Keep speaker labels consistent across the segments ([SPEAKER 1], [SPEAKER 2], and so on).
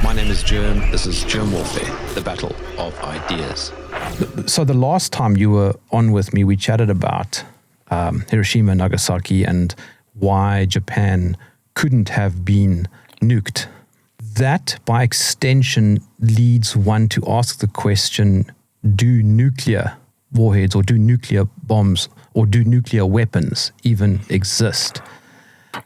[SPEAKER 1] My name is Jerm. This is Germ Warfare, the battle of ideas.
[SPEAKER 2] So the last time you were on with me, we chatted about Hiroshima and Nagasaki and why Japan couldn't have been nuked. That, by extension, leads one to ask the question, do nuclear warheads or do nuclear bombs or do nuclear weapons even exist?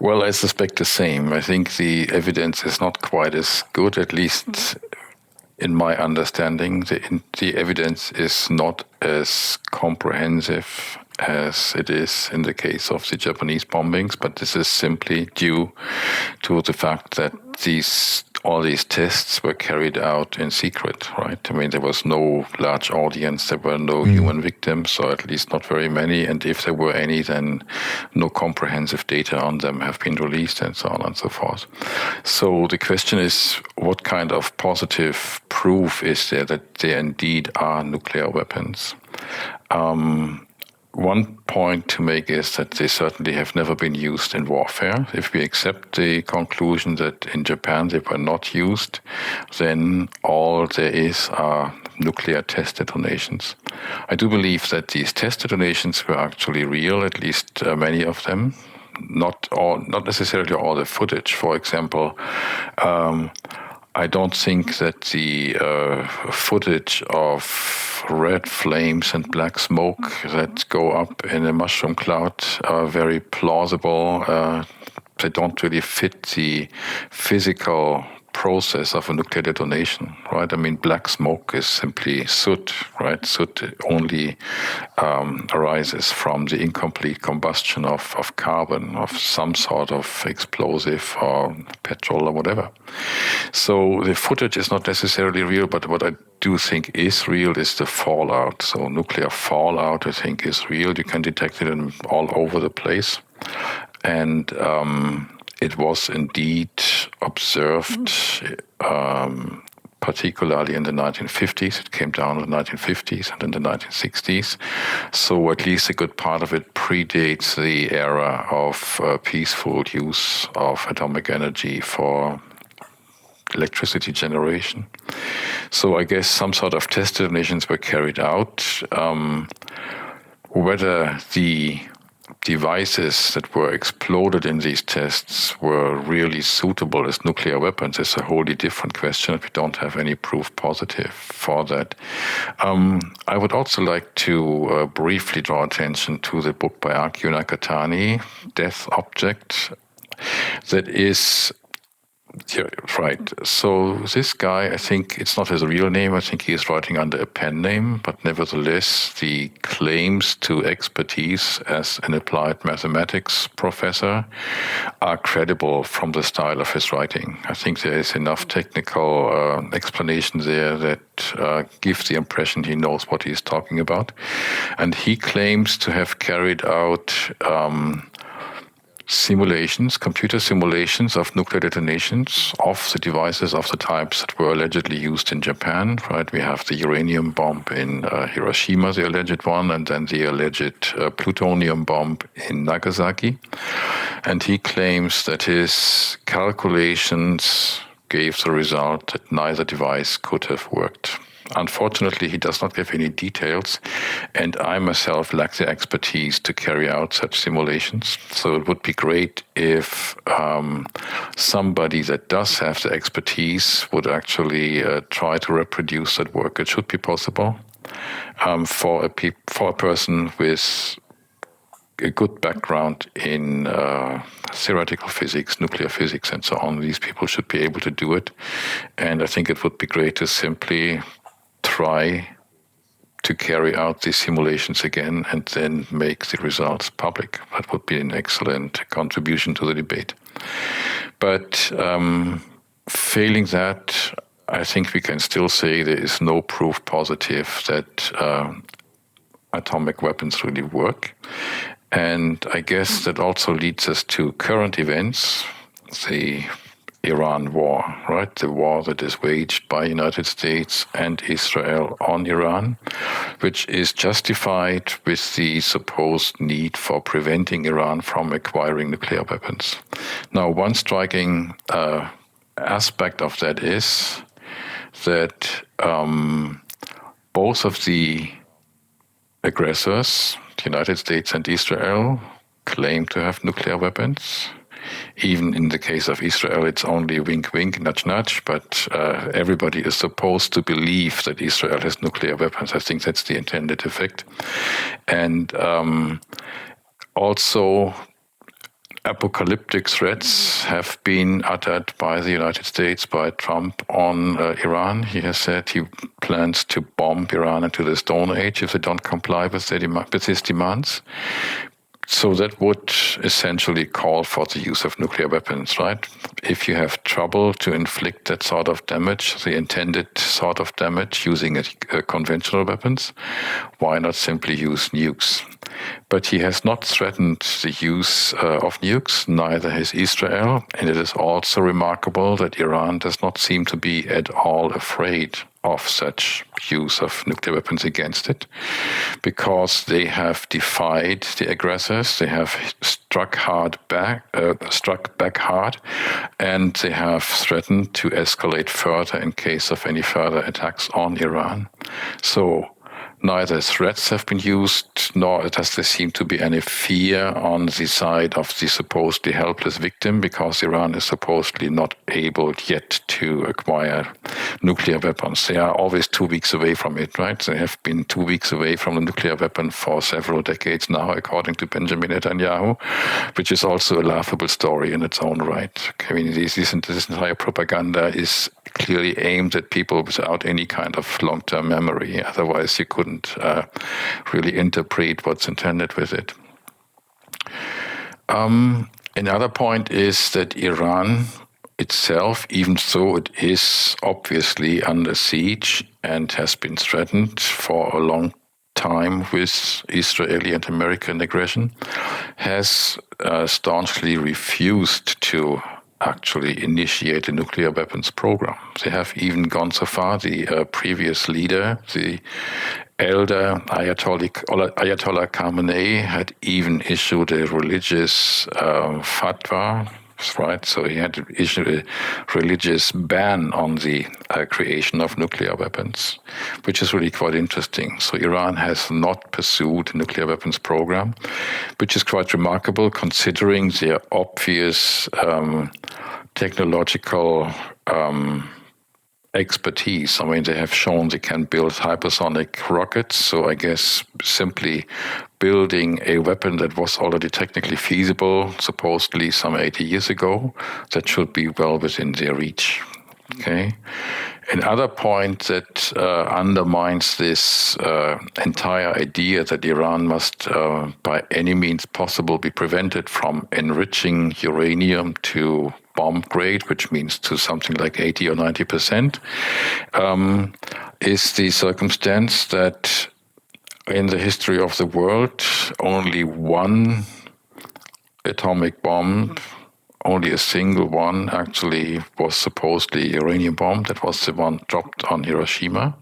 [SPEAKER 3] Well, I suspect the same. I think the evidence is not quite as good, at least in my understanding. The evidence is not as comprehensive as it is in the case of the Japanese bombings, but this is simply due to the fact that all these tests were carried out in secret, right? I mean, there was no large audience, there were no human victims, or at least not very many, and if there were any, then no comprehensive data on them have been released, and so on and so forth. So the question is, what kind of positive proof is there that there indeed are nuclear weapons? One point to make is that they certainly have never been used in warfare. If we accept the conclusion that in Japan they were not used, then all there is are nuclear test detonations. I do believe that these test detonations were actually real, at least many of them. Not necessarily all the footage. For example, I don't think that the footage of red flames and black smoke that go up in a mushroom cloud are very plausible. They don't really fit the physical process of a nuclear detonation, right? I mean, black smoke is simply soot, right? Soot only arises from the incomplete combustion of carbon, of some sort of explosive or petrol or whatever. So the footage is not necessarily real, but what I do think is real is the fallout. So nuclear fallout, I think, is real. You can detect it all over the place. And it was indeed observed, particularly in the 1950s. It came down in the 1950s and in the 1960s. So at least a good part of it predates the era of peaceful use of atomic energy for electricity generation. So I guess some sort of test detonations were carried out. Whether the devices that were exploded in these tests were really suitable as nuclear weapons is a wholly different question. We don't have any proof positive for that. I would also like to briefly draw attention to the book by Akio Nakatani, Death Object, that is... Yeah, right. So this guy, I think it's not his real name. I think he is writing under a pen name, but nevertheless, the claims to expertise as an applied mathematics professor are credible from the style of his writing. I think there is enough technical explanation there that gives the impression he knows what he's talking about. And he claims to have carried out computer simulations of nuclear detonations of the devices of the types that were allegedly used in Japan, right? We have the uranium bomb in Hiroshima, the alleged one, and then the alleged plutonium bomb in Nagasaki. And he claims that his calculations gave the result that neither device could have worked. Unfortunately, he does not give any details, and I myself lack the expertise to carry out such simulations. So it would be great if somebody that does have the expertise would actually try to reproduce that work. It should be possible for a person with a good background in theoretical physics, nuclear physics, and so on. These people should be able to do it, and I think it would be great to simply try to carry out these simulations again and then make the results public. That would be an excellent contribution to the debate. But failing that, I think we can still say there is no proof positive that atomic weapons really work. And I guess that also leads us to current events, the Iran war, right? The war that is waged by United States and Israel on Iran, which is justified with the supposed need for preventing Iran from acquiring nuclear weapons. Now, one striking aspect of that is that both of the aggressors, the United States and Israel, claim to have nuclear weapons. Even in the case of Israel, it's only wink, wink, nudge, nudge, but everybody is supposed to believe that Israel has nuclear weapons. I think that's the intended effect. And also, apocalyptic threats have been uttered by the United States, by Trump on Iran. He has said he plans to bomb Iran into the Stone Age if they don't comply with his demands. So that would essentially call for the use of nuclear weapons, right? If you have trouble to inflict that sort of damage, the intended sort of damage using conventional weapons, why not simply use nukes? But he has not threatened the use of nukes, neither has Israel, and it is also remarkable that Iran does not seem to be at all afraid of such use of nuclear weapons against it, because they have defied the aggressors, they have struck back hard, and they have threatened to escalate further in case of any further attacks on Iran. So neither threats have been used, nor does there seem to be any fear on the side of the supposedly helpless victim, because Iran is supposedly not able yet to acquire nuclear weapons. They are always 2 weeks away from it, right? They have been 2 weeks away from a nuclear weapon for several decades now, according to Benjamin Netanyahu, which is also a laughable story in its own right. I mean, this entire propaganda is clearly aimed at people without any kind of long-term memory. Otherwise, you couldn't really interpret what's intended with it. Another point is that Iran itself, even though it is obviously under siege and has been threatened for a long time with Israeli and American aggression, has staunchly refused to actually initiate a nuclear weapons program. They have even gone so far. The previous leader, the elder Ayatollah Khamenei, had even issued a religious fatwa, right? So he had issued a religious ban on the creation of nuclear weapons, which is really quite interesting. So Iran has not pursued a nuclear weapons program, which is quite remarkable considering their obvious technological expertise. I mean, they have shown they can build hypersonic rockets, so I guess simply building a weapon that was already technically feasible, supposedly some 80 years ago, that should be well within their reach. Okay. Another point that undermines this entire idea that Iran must, by any means possible, be prevented from enriching uranium to bomb grade, which means to something like 80 or 90%, is the circumstance that in the history of the world, only one atomic bomb, only a single one actually was supposedly a uranium bomb. That was the one dropped on Hiroshima,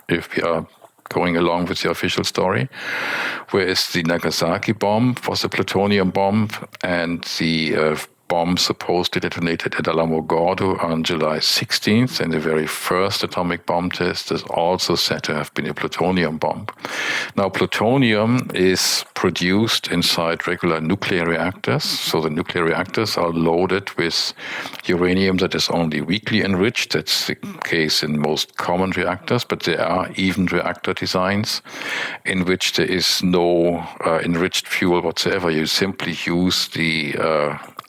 [SPEAKER 3] if we are going along with the official story. Whereas the Nagasaki bomb was a plutonium bomb, and the bomb supposedly detonated at Alamogordo on July 16th, and the very first atomic bomb test is also said to have been a plutonium bomb. Now, plutonium is produced inside regular nuclear reactors, so the nuclear reactors are loaded with uranium that is only weakly enriched. That's the case in most common reactors, but there are even reactor designs in which there is no enriched fuel whatsoever. You simply use the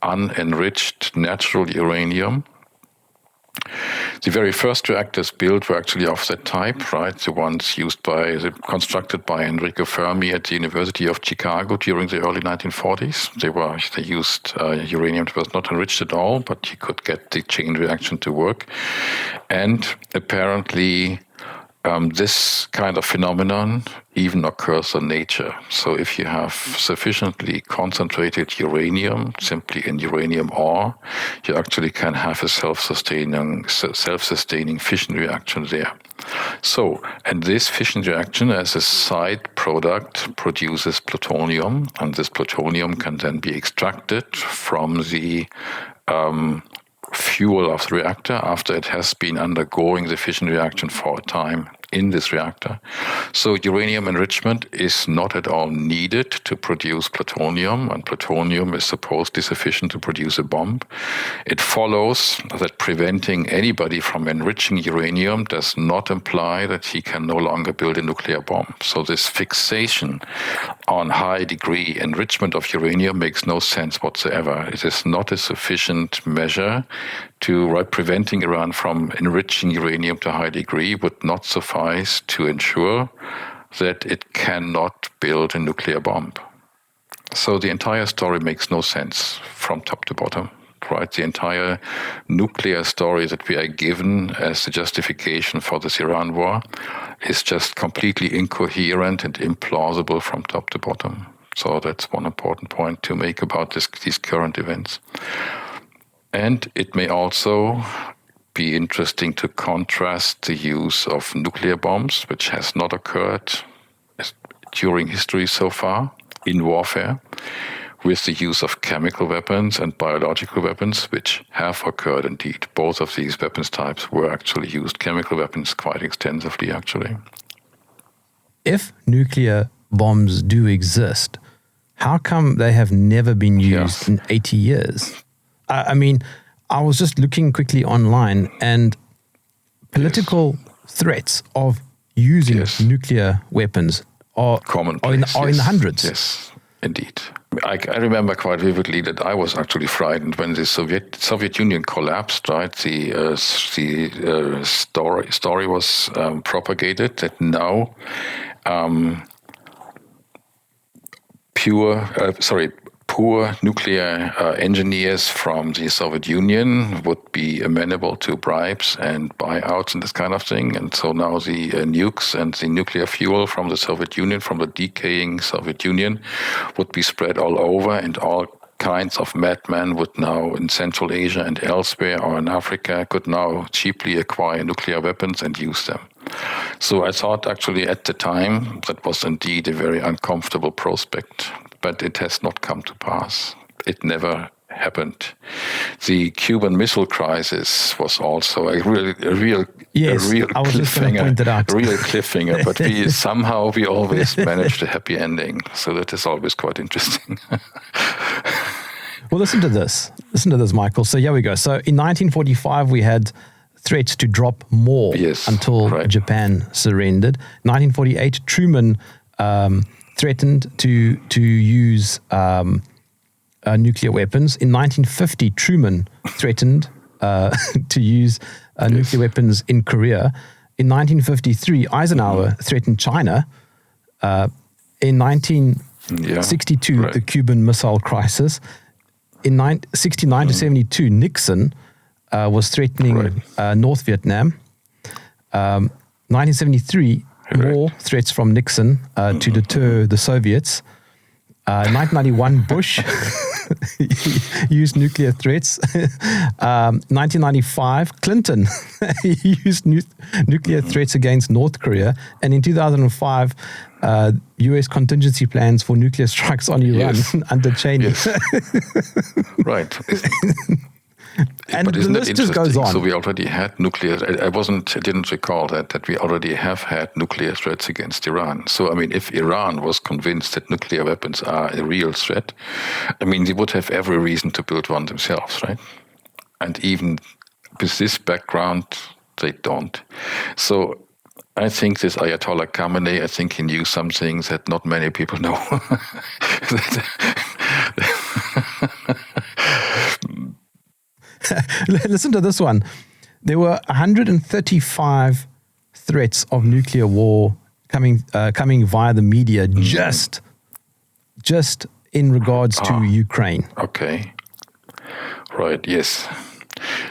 [SPEAKER 3] unenriched natural uranium. The very first reactors built were actually of that type, right? The ones constructed by Enrico Fermi at the University of Chicago during the early 1940s. They used uranium that was not enriched at all, but you could get the chain reaction to work. And apparently, this kind of phenomenon even occurs in nature. So if you have sufficiently concentrated uranium, simply in uranium ore, you actually can have a self-sustaining fission reaction there. So, and this fission reaction as a side product produces plutonium, and this plutonium can then be extracted from the fuel of the reactor after it has been undergoing the fission reaction for a time in this reactor. So uranium enrichment is not at all needed to produce plutonium, and plutonium is supposedly sufficient to produce a bomb. It follows that preventing anybody from enriching uranium does not imply that he can no longer build a nuclear bomb. So this fixation on high degree enrichment of uranium makes no sense whatsoever. It is not a sufficient measure to preventing Iran from enriching uranium to a high degree would not suffice to ensure that it cannot build a nuclear bomb. So the entire story makes no sense from top to bottom. Right, the entire nuclear story that we are given as the justification for this Iran war is just completely incoherent and implausible from top to bottom. So that's one important point to make about these current events. And it may also be interesting to contrast the use of nuclear bombs, which has not occurred during history so far in warfare, with the use of chemical weapons and biological weapons, which have occurred indeed. Both of these weapons types were actually used, chemical weapons quite extensively, actually.
[SPEAKER 2] If nuclear bombs do exist, how come they have never been used in 80 years? I mean, I was just looking quickly online, and political threats of using nuclear weapons are in the hundreds.
[SPEAKER 3] Yes, indeed. I remember quite vividly that I was actually frightened when the Soviet Union collapsed. Right, the story was propagated that now poor nuclear engineers from the Soviet Union would be amenable to bribes and buyouts and this kind of thing. And so now the nukes and the nuclear fuel from the Soviet Union, from the decaying Soviet Union, would be spread all over, and all kinds of madmen would now in Central Asia and elsewhere, or in Africa, could now cheaply acquire nuclear weapons and use them. So I thought actually at the time that was indeed a very uncomfortable prospect, but it has not come to pass. It never happened. The Cuban Missile Crisis was also a real cliffhanger, but we always managed a happy ending. So that is always quite interesting.
[SPEAKER 2] Well, listen to this, Michael. So here we go. So in 1945, we had threats to drop more until Japan surrendered. 1948, Truman threatened to use nuclear weapons. In 1950, Truman threatened to use nuclear weapons in Korea. In 1953, Eisenhower threatened China. In 1962, the Cuban Missile Crisis. In 1969 to 72, Nixon was threatening North Vietnam. 1973, more threats from Nixon to deter the Soviets. 1991, Bush used nuclear threats. 1995, Clinton used nuclear threats against North Korea. And in 2005, U.S. contingency plans for nuclear strikes on Iran under Cheney.
[SPEAKER 3] Yes. Right.
[SPEAKER 2] And the list just goes on.
[SPEAKER 3] So we already had nuclear. I didn't recall that we already have had nuclear threats against Iran. So I mean, if Iran was convinced that nuclear weapons are a real threat, I mean, they would have every reason to build one themselves, right? And even with this background, they don't. So I think this Ayatollah Khamenei, I think he knew some things that not many people know.
[SPEAKER 2] Listen to this one. There were 135 threats of nuclear war coming via the media just in regards to Ukraine.
[SPEAKER 3] Okay. Right, yes.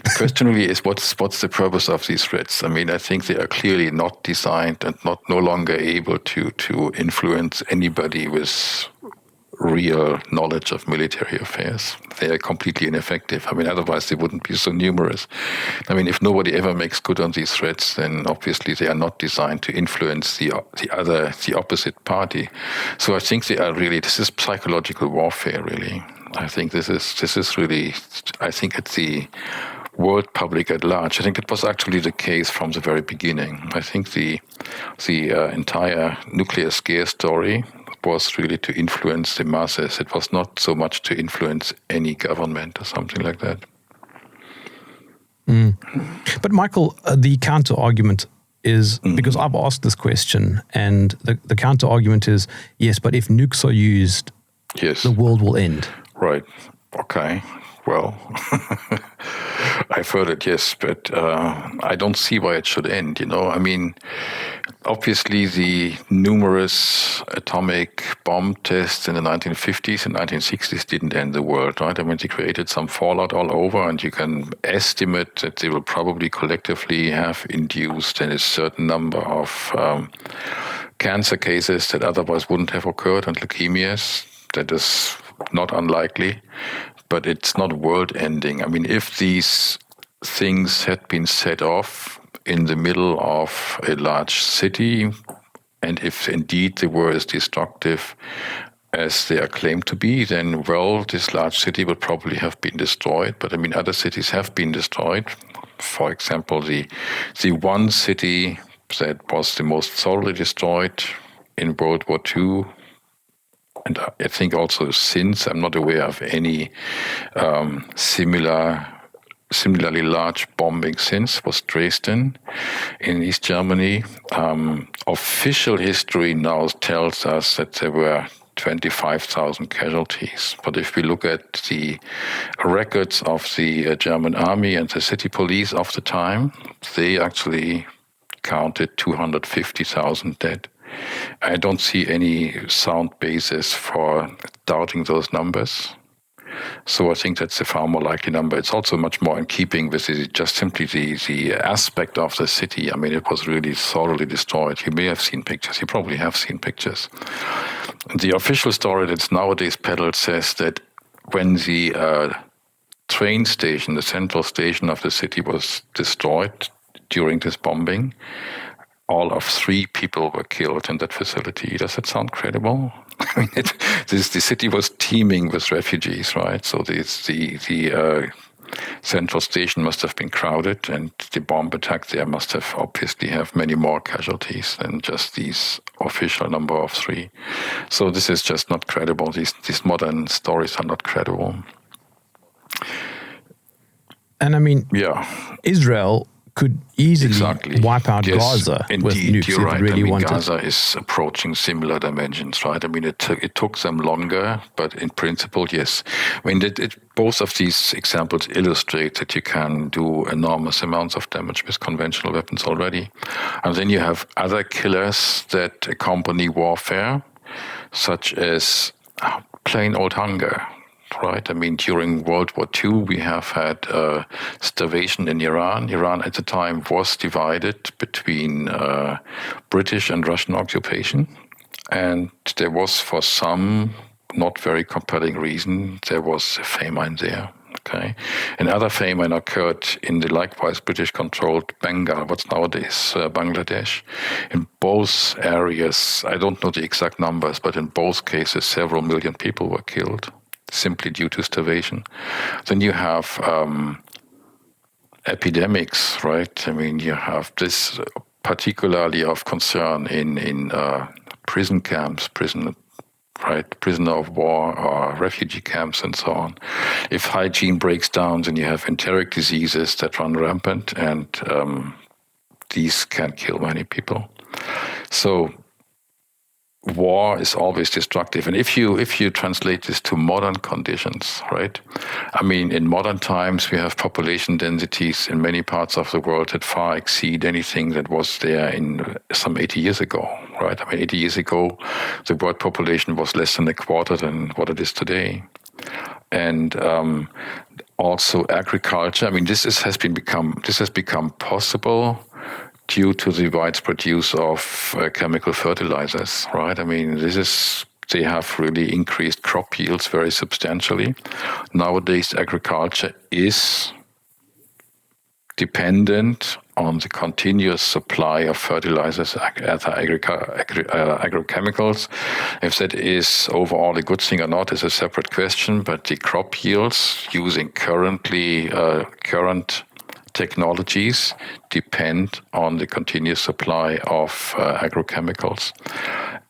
[SPEAKER 3] The question really is what's the purpose of these threats? I mean, I think they are clearly not designed and no longer able to influence anybody with real knowledge of military affairs. They are completely ineffective. I mean, otherwise they wouldn't be so numerous. I mean, if nobody ever makes good on these threats, then obviously they are not designed to influence the opposite party. So I think this is psychological warfare, really. I think this is really, I think at the world public at large. I think it was actually the case from the very beginning. I think the entire nuclear scare story was really to influence the masses. It was not so much to influence any government or something like that.
[SPEAKER 2] But Michael, the counter argument is, because I've asked this question, and the counter argument is, yes, but if nukes are used,
[SPEAKER 3] yes,
[SPEAKER 2] the world will end.
[SPEAKER 3] Right. Okay. Well, I've heard it, yes, but I don't see why it should end, I mean, obviously the numerous atomic bomb tests in the 1950s and 1960s didn't end the world, right? I mean, they created some fallout all over, and you can estimate that they will probably collectively have induced a certain number of cancer cases that otherwise wouldn't have occurred, and leukemias. That is not unlikely, but it's not world-ending. I mean, if these things had been set off in the middle of a large city, and if indeed they were as destructive as they are claimed to be, then, well, this large city would probably have been destroyed. But I mean, other cities have been destroyed. For example, the one city that was the most thoroughly destroyed in World War II, and I think also since, I'm not aware of any similarly large bombing since, was Dresden in East Germany. Official history now tells us that there were 25,000 casualties. But if we look at the records of the German army and the city police of the time, they actually counted 250,000 dead. I don't see any sound basis for doubting those numbers. So I think that's a far more likely number. It's also much more in keeping with just simply the aspect of the city. I mean, it was really thoroughly destroyed. You may have seen pictures. You probably have seen pictures. The official story that's nowadays peddled says that when the train station, the central station of the city, was destroyed during this bombing, all of 3 people were killed in that facility. Does that sound credible? I mean, the city was teeming with refugees, right? So the central station must have been crowded, and the bomb attack there must have obviously have many more casualties than just these official number of 3. So this is just not credible. These modern stories are not credible.
[SPEAKER 2] And I mean, Israel could easily wipe out Gaza
[SPEAKER 3] indeed,
[SPEAKER 2] with nukes
[SPEAKER 3] you're right.
[SPEAKER 2] if it really wanted.
[SPEAKER 3] Gaza is approaching similar dimensions, right? I mean, it took them longer, but in principle, yes. I mean, both of these examples illustrate that you can do enormous amounts of damage with conventional weapons already. And then you have other killers that accompany warfare, such as plain old hunger. Right. I mean, during World War II, we have had starvation in Iran. Iran at the time was divided between British and Russian occupation. And there was, for some not very compelling reason, there was a famine there. Okay. Another famine occurred in the likewise British-controlled Bengal, what's nowadays Bangladesh. In both areas, I don't know the exact numbers, but in both cases, several million people were killed, simply due to starvation. Then you have epidemics, right? I mean, you have this particularly of concern in prison camps, prisoner of war or refugee camps and so on. If hygiene breaks down, then you have enteric diseases that run rampant, and these can kill many people. So war is always destructive. And if you translate this to modern conditions, right? I mean, in modern times, we have population densities in many parts of the world that far exceed anything that was there in some 80 years ago, right? I mean, 80 years ago, the world population was less than a quarter than what it is today. And also agriculture. I mean, this has become possible due to the widespread use of chemical fertilizers, right? I mean, they have really increased crop yields very substantially. Nowadays, agriculture is dependent on the continuous supply of fertilizers, agrochemicals. If that is overall a good thing or not is a separate question, but the crop yields using current technologies depend on the continuous supply of agrochemicals.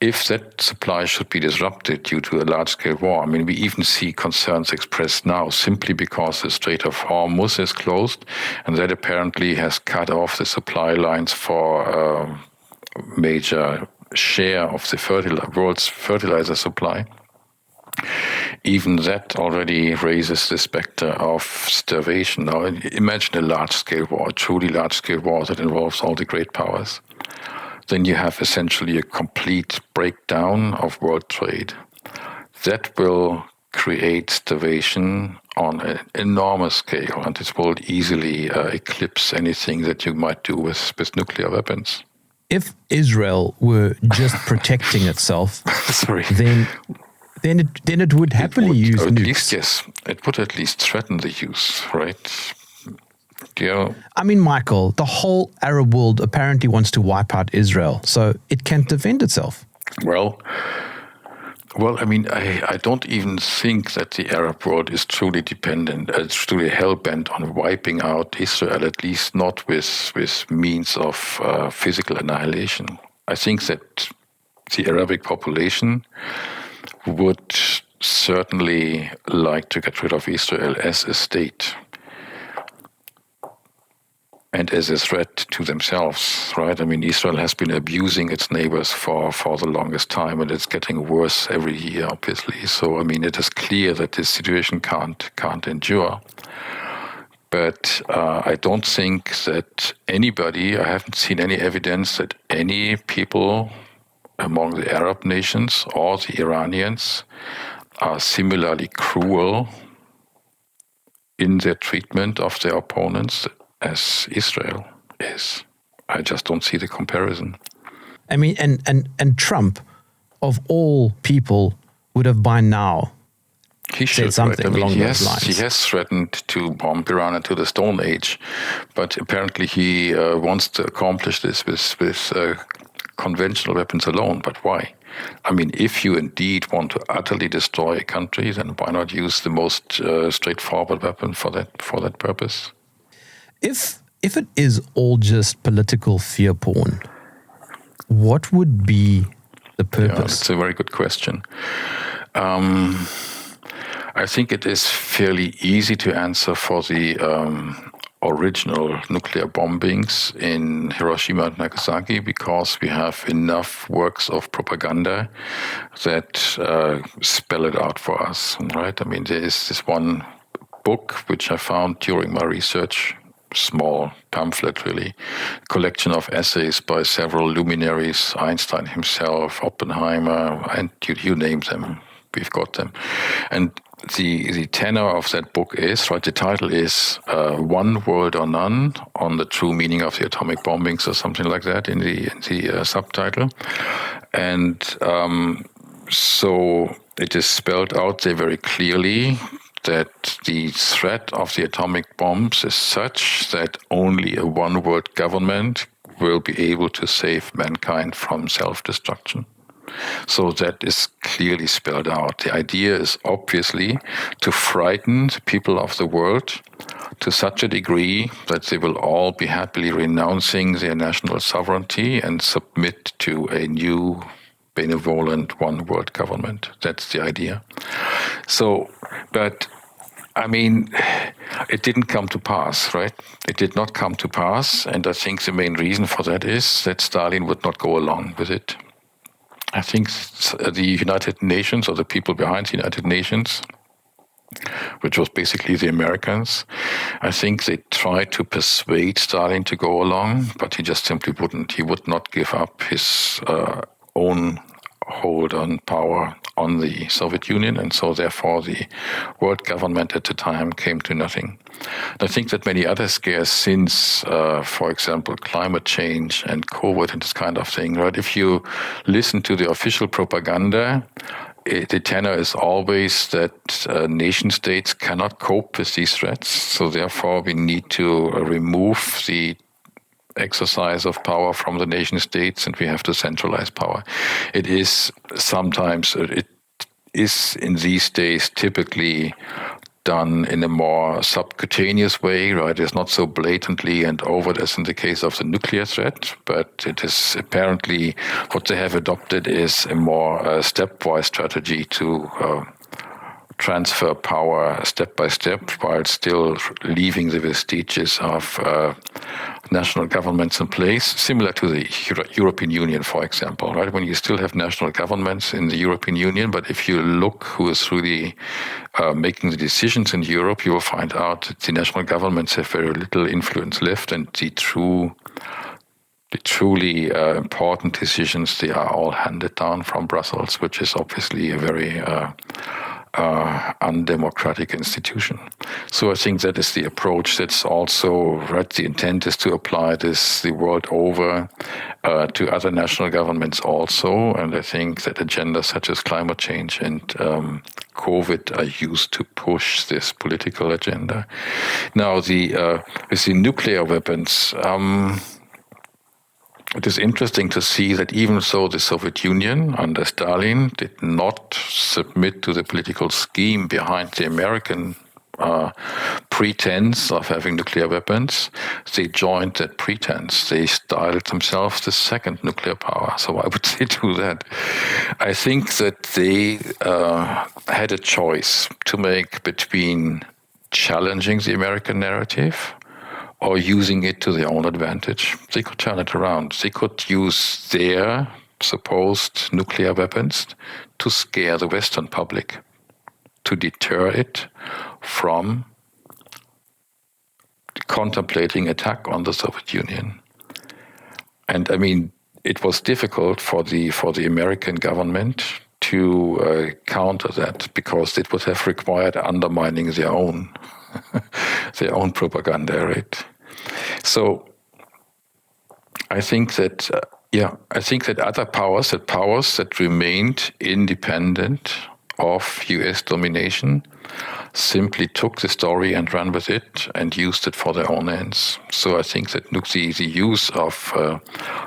[SPEAKER 3] If that supply should be disrupted due to a large-scale war, I mean, we even see concerns expressed now simply because the Strait of Hormuz is closed, and that apparently has cut off the supply lines for a major share of the world's fertilizer supply. Even that already raises the specter of starvation. Now, imagine a large-scale war, a truly large-scale war that involves all the great powers. Then you have essentially a complete breakdown of world trade. That will create starvation on an enormous scale, and it will easily eclipse anything that you might do with nuclear weapons.
[SPEAKER 2] If Israel were just protecting itself, then it would happily use
[SPEAKER 3] at
[SPEAKER 2] nukes.
[SPEAKER 3] Least, yes, it would at least threaten the use, right? Yeah.
[SPEAKER 2] I mean, Michael, the whole Arab world apparently wants to wipe out Israel, so it can't defend itself.
[SPEAKER 3] Well, I mean, I don't even think that the Arab world is truly truly hell-bent on wiping out Israel, at least not with means of physical annihilation. I think that the Arabic population would certainly like to get rid of Israel as a state and as a threat to themselves, right? I mean, Israel has been abusing its neighbors for the longest time, and it's getting worse every year, obviously. So, I mean, it is clear that this situation can't endure. But I don't think that I haven't seen any evidence that any people among the Arab nations or the Iranians are similarly cruel in their treatment of their opponents as Israel is. I just don't see the comparison.
[SPEAKER 2] I mean, and Trump, of all people, would have by now said something along those lines.
[SPEAKER 3] He has threatened to bomb Iran into the Stone Age, but apparently he wants to accomplish this with conventional weapons alone. But why? I mean, if you indeed want to utterly destroy a country, then why not use the most straightforward weapon for that purpose?
[SPEAKER 2] If it is all just political fear porn, what would be the purpose?
[SPEAKER 3] Yeah, that's a very good question. I think it is fairly easy to answer for the original nuclear bombings in Hiroshima and Nagasaki, because we have enough works of propaganda that spell it out for us, right? I mean, there is this one book which I found during my research, small pamphlet really, collection of essays by several luminaries, Einstein himself, Oppenheimer, and you name them, we've got them. And the tenor of that book is, right, the title is One World or None, on the true meaning of the atomic bombings or something like that in the subtitle. And so it is spelled out there very clearly that the threat of the atomic bombs is such that only a one-world government will be able to save mankind from self-destruction. So that is clearly spelled out. The idea is obviously to frighten the people of the world to such a degree that they will all be happily renouncing their national sovereignty and submit to a new benevolent one-world government. That's the idea. So, but I mean, it didn't come to pass, right? It did not come to pass, and I think the main reason for that is that Stalin would not go along with it. I think the United Nations, or the people behind the United Nations, which was basically the Americans, I think they tried to persuade Stalin to go along, but he just simply wouldn't. He would not give up his own hold on power on the Soviet Union, and so therefore the world government at the time came to nothing. And I think that many other scares since, for example, climate change and COVID and this kind of thing, right? If you listen to the official propaganda, the tenor is always that nation states cannot cope with these threats, so therefore we need to remove the exercise of power from the nation states, and we have to centralize power. It is sometimes, it is in these days typically done in a more subcutaneous way, right? It's not so blatantly and overt as in the case of the nuclear threat, but it is apparently what they have adopted is a more stepwise strategy to transfer power step by step while still leaving the vestiges of national governments in place, similar to the European Union, for example, right? When you still have national governments in the European Union, but if you look who is really making the decisions in Europe, you will find out that the national governments have very little influence left, and the truly important decisions, they are all handed down from Brussels, which is obviously a very undemocratic institution. So I think that is the approach. That's also, right, the intent is to apply this the world over to other national governments also. And I think that agendas such as climate change and COVID are used to push this political agenda. Now, with the nuclear weapons, it is interesting to see that even though the Soviet Union under Stalin did not submit to the political scheme behind the American pretense of having nuclear weapons, they joined that pretense. They styled themselves the second nuclear power. So why would they do that? I think that they had a choice to make between challenging the American narrative or using it to their own advantage. They could turn it around. They could use their supposed nuclear weapons to scare the Western public, to deter it from contemplating attack on the Soviet Union. And I mean, it was difficult for the American government to counter that, because it would have required undermining their own propaganda, right? So I think that other powers that remained independent of U.S. domination simply took the story and ran with it and used it for their own ends. So I think that the use of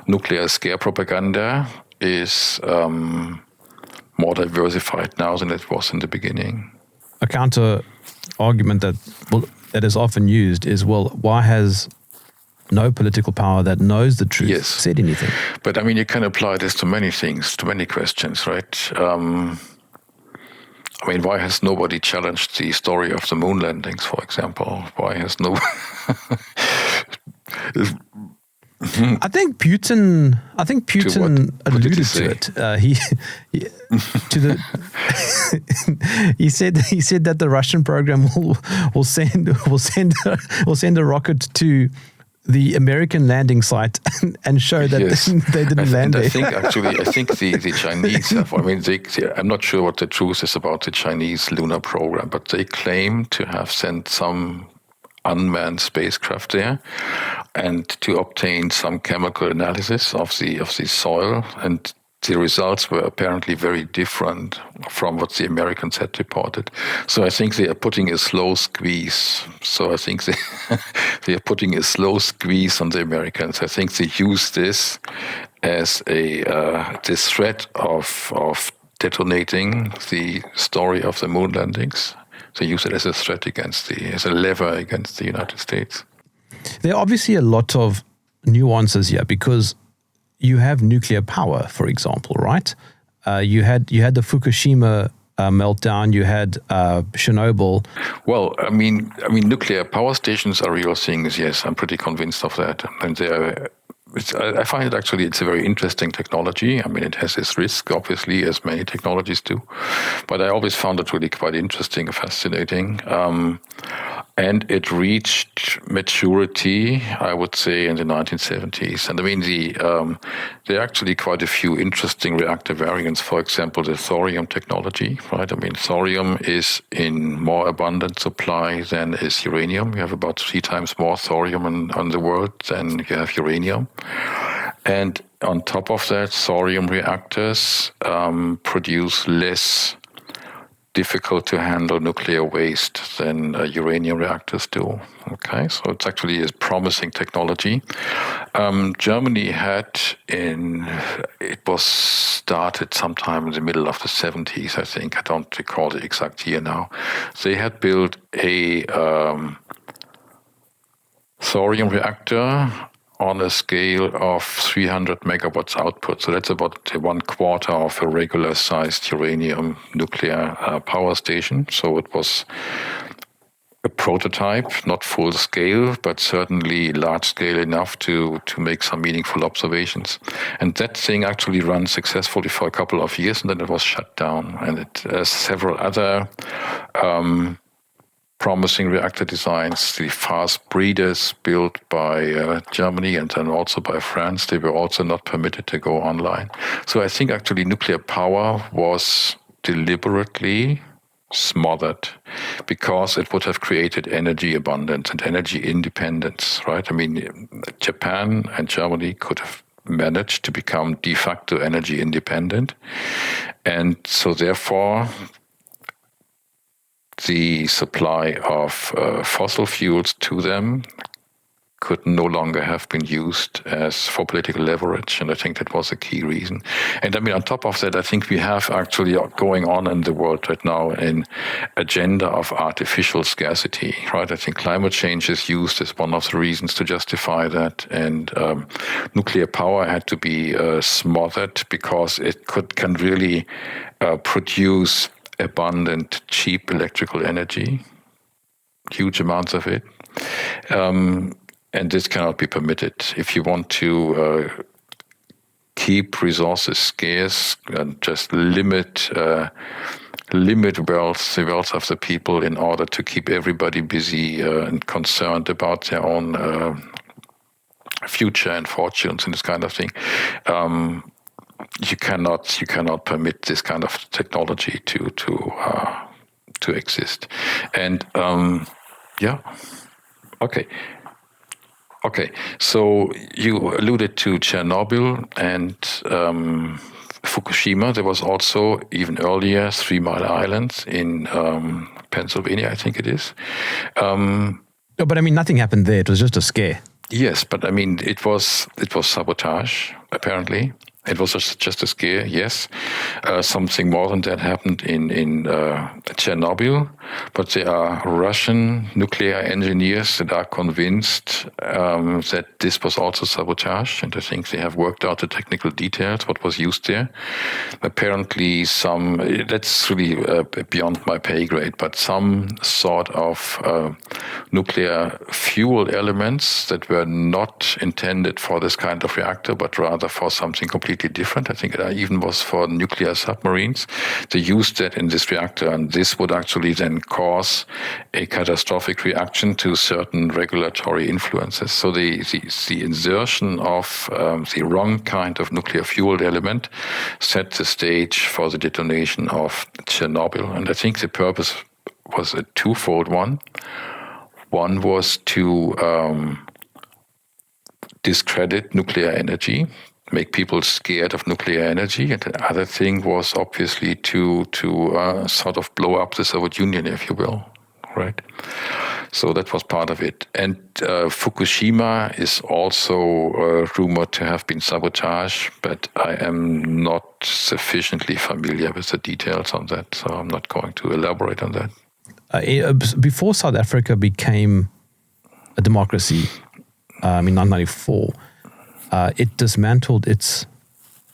[SPEAKER 3] nuclear scare propaganda is more diversified now than it was in the beginning.
[SPEAKER 2] A counter argument that is often used is, well, why has no political power that knows the truth said anything?
[SPEAKER 3] But I mean, you can apply this to many things, to many questions, right? I mean, why has nobody challenged the story of the moon landings, for example? Why has no...
[SPEAKER 2] I think Putin alluded to it. He said that the Russian program will send a rocket to the American landing site and show that they didn't land there.
[SPEAKER 3] I think the Chinese have, I mean, I'm not sure what the truth is about the Chinese lunar program, but they claim to have sent some unmanned spacecraft there and to obtain some chemical analysis of the soil, and the results were apparently very different from what the Americans had reported. So I think they are putting a slow squeeze. So I think they are putting a slow squeeze on the Americans. I think they use this as this threat of detonating the story of the moon landings. They use it as a threat as a lever against the United States.
[SPEAKER 2] There are obviously a lot of nuances here, because you have nuclear power, for example, right? You had the Fukushima meltdown. You had Chernobyl.
[SPEAKER 3] Well, I mean, nuclear power stations are real things. Yes, I'm pretty convinced of that. And I find it actually, it's a very interesting technology. I mean, it has its risk, obviously, as many technologies do. But I always found it really quite interesting and fascinating. And it reached maturity, I would say, in the 1970s. And I mean, there are actually quite a few interesting reactor variants. For example, the thorium technology, right? I mean, thorium is in more abundant supply than is uranium. You have about 3 times more thorium in the world than you have uranium. And on top of that, thorium reactors produce less difficult to handle nuclear waste than uranium reactors do. Okay, so it's actually a promising technology. Germany it was started sometime in the middle of the 70s, I think. I don't recall the exact year now. They had built a thorium reactor on a scale of 300 megawatts output. So that's about 1/4 of a regular sized uranium nuclear power station. So it was a prototype, not full scale, but certainly large scale enough to make some meaningful observations. And that thing actually ran successfully for a couple of years, and then it was shut down. And several other promising reactor designs, the fast breeders built by Germany and then also by France, they were also not permitted to go online. So I think actually nuclear power was deliberately smothered because it would have created energy abundance and energy independence, right? I mean, Japan and Germany could have managed to become de facto energy independent. And so therefore, the supply of fossil fuels to them could no longer have been used for political leverage. And I think that was a key reason. And I mean, on top of that, I think we have actually going on in the world right now an agenda of artificial scarcity, right? I think climate change is used as one of the reasons to justify that. And nuclear power had to be smothered because it can really produce abundant, cheap electrical energy, huge amounts of it. And this cannot be permitted. If you want to keep resources scarce and just limit the wealth of the people in order to keep everybody busy and concerned about their own future and fortunes and this kind of thing, you cannot permit this kind of technology to exist. And Okay, so you alluded to Chernobyl and Fukushima. There was also, even earlier, 3 Mile Island in Pennsylvania, I think it is.
[SPEAKER 2] No, but I mean, nothing happened there. It was just a scare.
[SPEAKER 3] Yes, but I mean, it was sabotage, apparently. It was just a scare, yes. Something more than that happened in Chernobyl, but there are Russian nuclear engineers that are convinced that this was also sabotage, and I think they have worked out the technical details, what was used there. Apparently that's really beyond my pay grade, but some sort of nuclear fuel elements that were not intended for this kind of reactor, but rather for something completely different. I think it even was for nuclear submarines. They used that in this reactor, and this would actually then cause a catastrophic reaction to certain regulatory influences. So the insertion of the wrong kind of nuclear fuel element set the stage for the detonation of Chernobyl. And I think the purpose was a twofold one. One was to discredit nuclear energy, make people scared of nuclear energy, and the other thing was obviously to sort of blow up the Soviet Union, if you will, right? So that was part of it. And Fukushima is also rumored to have been sabotage, but I am not sufficiently familiar with the details on that, so I'm not going to elaborate on that.
[SPEAKER 2] Before South Africa became a democracy, in 1994, it dismantled its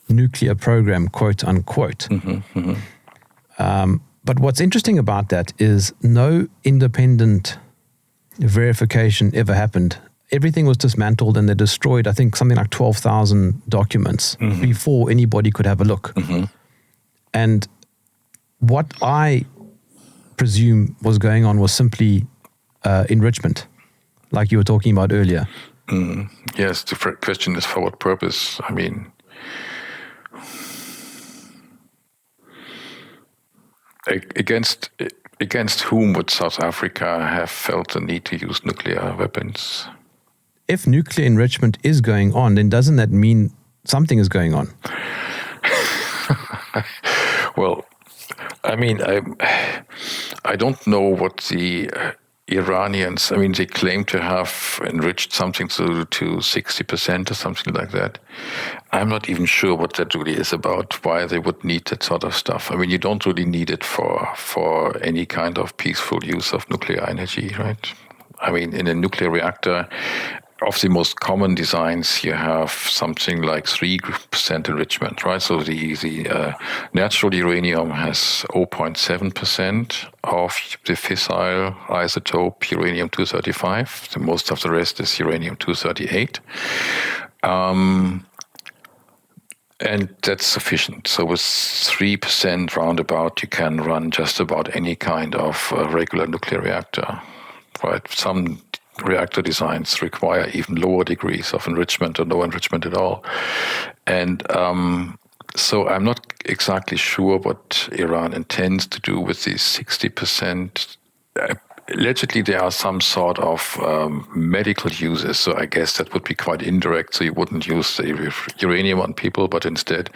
[SPEAKER 2] nuclear program, quote unquote. But what's interesting about that is no independent verification ever happened. Everything was dismantled and they destroyed, I think, something like 12,000 documents before anybody could have a look. And what I presume was going on was simply enrichment, like you were talking about earlier.
[SPEAKER 3] Yes, the question is for what purpose? I mean, against whom would South Africa have felt the need to use nuclear weapons?
[SPEAKER 2] If nuclear enrichment is going on, then doesn't that mean something is going on?
[SPEAKER 3] Well, I mean, I don't know what the Iranians, I mean, they claim to have enriched something to 60% or something like that. I'm not even sure what that really is about, why they would need that sort of stuff. I mean, you don't really need it for any kind of peaceful use of nuclear energy, right? I mean, in a nuclear reactor, of the most common designs, you have something like 3% enrichment, right? So the natural uranium has 0.7% of the fissile isotope uranium-235. The most of the rest is uranium-238. And that's sufficient. So with 3% roundabout, you can run just about any kind of regular nuclear reactor, right? Some reactor designs require even lower degrees of enrichment or no enrichment at all. And so I'm not exactly sure what Iran intends to do with these 60%. Allegedly, there are some sort of medical uses, so I guess that would be quite indirect. So you wouldn't use the uranium on people, but instead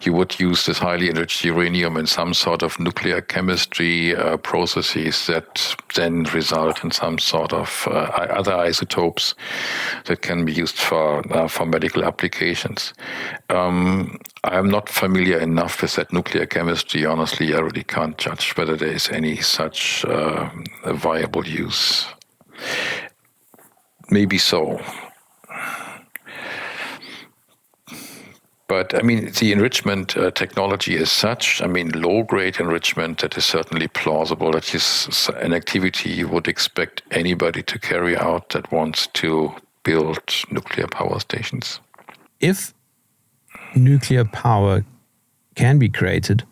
[SPEAKER 3] you would use this highly enriched uranium in some sort of nuclear chemistry processes that then result in some sort of other isotopes that can be used for medical applications. I'm not familiar enough with that nuclear chemistry. Honestly, I really can't judge whether there is any such viable use. Maybe so. But I mean, the enrichment technology is such, I mean, low-grade enrichment, that is certainly plausible. That is an activity you would expect anybody to carry out that wants to build nuclear power stations.
[SPEAKER 2] If nuclear power can be created,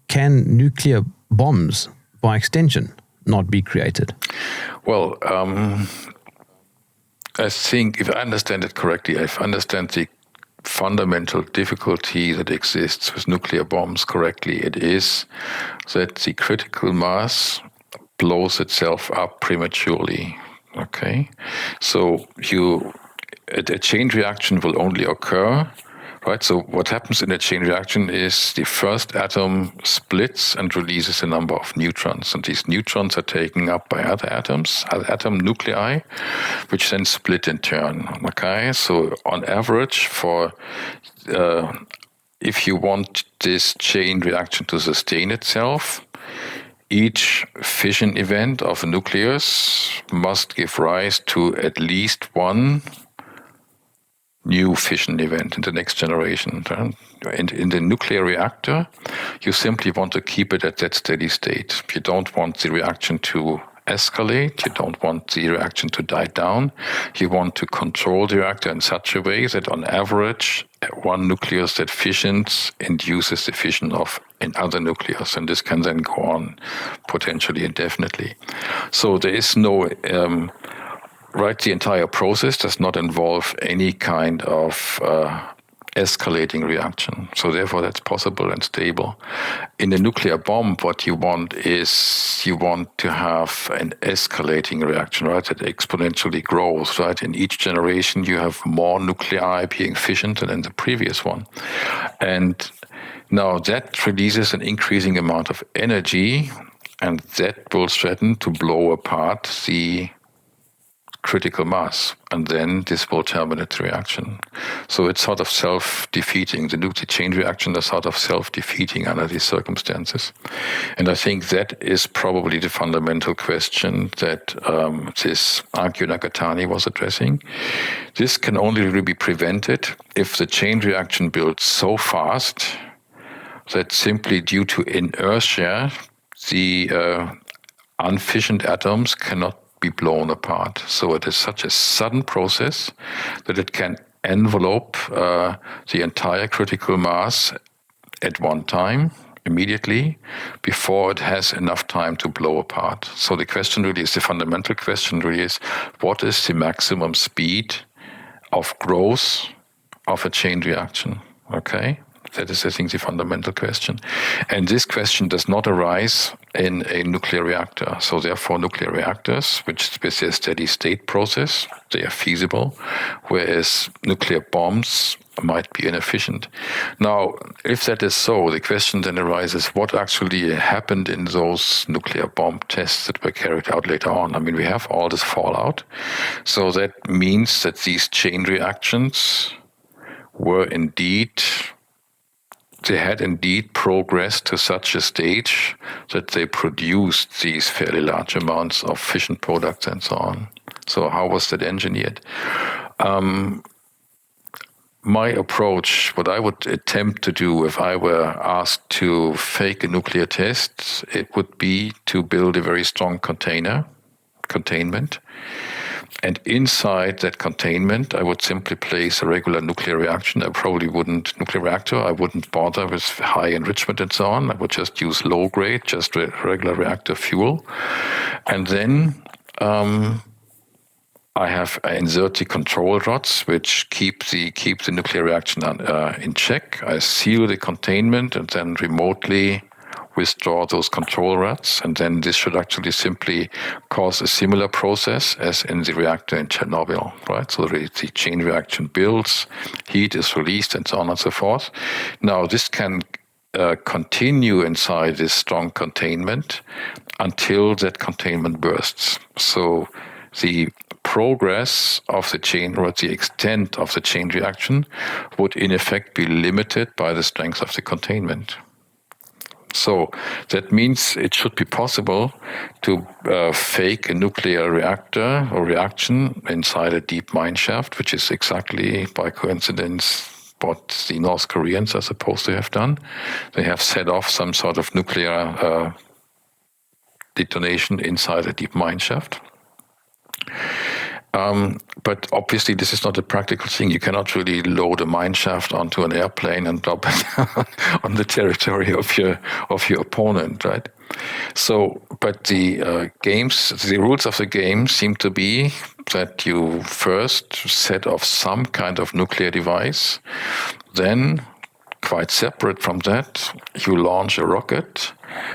[SPEAKER 2] can nuclear bombs, by extension, not be created?
[SPEAKER 3] Well, I think, if I understand it correctly, I understand the fundamental difficulty that exists with nuclear bombs correctly. It is that the critical mass blows itself up prematurely. Okay, so a chain reaction will only occur, right? So what happens in a chain reaction is the first atom splits and releases a number of neutrons, and these neutrons are taken up by other atoms, other atom nuclei, which then split in turn. Okay, so on average, if you want this chain reaction to sustain itself, each fission event of a nucleus must give rise to at least one new fission event in the next generation. In the nuclear reactor, you simply want to keep it at that steady state. You don't want the reaction to escalate. You don't want the reaction to die down. You want to control the reactor in such a way that on average, one nucleus that fissions induces the fission of another nucleus, and this can then go on potentially indefinitely. So there is no the entire process does not involve any kind of escalating reaction. So therefore, that's possible and stable. In a nuclear bomb, what you want is to have an escalating reaction, right? That exponentially grows, right? In each generation, you have more nuclei being fissioned than in the previous one. And now that releases an increasing amount of energy, and that will threaten to blow apart the critical mass, and then this will terminate the reaction. So it's sort of self-defeating. The nuclear chain reaction is sort of self-defeating under these circumstances. And I think that is probably the fundamental question that this Akio Nakatani was addressing. This can only really be prevented if the chain reaction builds so fast that simply due to inertia, the unfissioned atoms cannot be blown apart. So it is such a sudden process that it can envelope the entire critical mass at one time, immediately, before it has enough time to blow apart. So the question really is, the fundamental question really is, what is the maximum speed of growth of a chain reaction? Okay? That is, I think, the fundamental question. And this question does not arise in a nuclear reactor. So therefore, nuclear reactors, which with their steady state process, they are feasible, whereas nuclear bombs might be inefficient. Now, if that is so, the question then arises, what actually happened in those nuclear bomb tests that were carried out later on? I mean, we have all this fallout. So that means that these chain reactions they had indeed progressed to such a stage that they produced these fairly large amounts of fission products and so on. So how was that engineered? My approach, what I would attempt to do if I were asked to fake a nuclear test, it would be to build a very strong containment. And inside that containment, I would simply place a regular nuclear reaction. I wouldn't bother with high enrichment and so on. I would just use low grade, just regular reactor fuel. And then I insert the control rods, which keep the nuclear reaction in check. I seal the containment and then remotely withdraw those control rods. And then this should actually simply cause a similar process as in the reactor in Chernobyl, right? So the chain reaction builds, heat is released, and so on and so forth. Now, this can continue inside this strong containment until that containment bursts. So the progress of the chain, or the extent of the chain reaction, would in effect be limited by the strength of the containment. So that means it should be possible to fake a nuclear reactor or reaction inside a deep mine shaft, which is exactly by coincidence what the North Koreans are supposed to have done. They have set off some sort of nuclear detonation inside a deep mine shaft. But obviously, this is not a practical thing. You cannot really load a mine shaft onto an airplane and drop it on the territory of your opponent, right? So, but the rules of the game seem to be that you first set off some kind of nuclear device, then, quite separate from that, you launch a rocket,